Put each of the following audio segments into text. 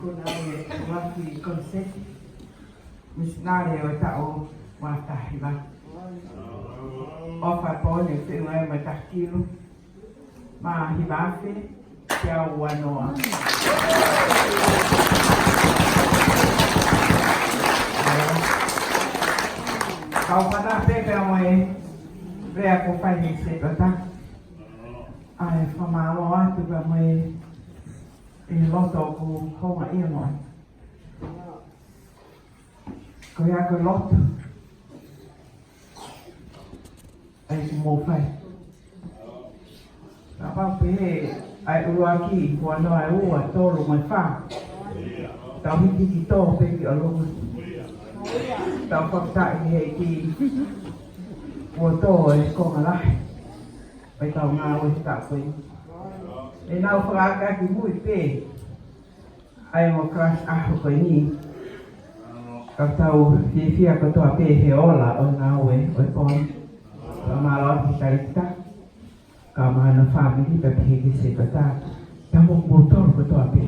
kuna waki konsep misnare o tau watahiva ofa pone te ngai matakilu ma hivafe kia wanoa kau pada pepe moe rea ko pai ni se pata ai fama wa tu ba moe e loto ko honga ia moe ko ia ko loto ai mo fai apa pe ai uaki ko no ai u to lu mai fa tao hi ki to pe ki alo tao ko ta he ki wo to e ko ala pe tao nga wo ta pe e nau fra ka ki mui pe ai mo crash a ko ni ka tau fi ko to pe he ola o na we o pon ma lo ki ta ita ka ma na family pe pe ki se ka ta ta mo mo to ko to pe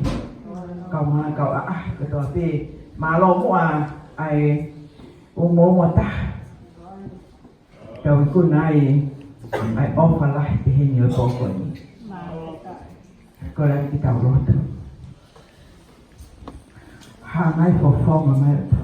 ka ma ka ko to pe ma lo mo ai o mo mo ta tao ku nai ai offer lah pe he ni ko ko ni ko la ki tao lo ha nai for form ma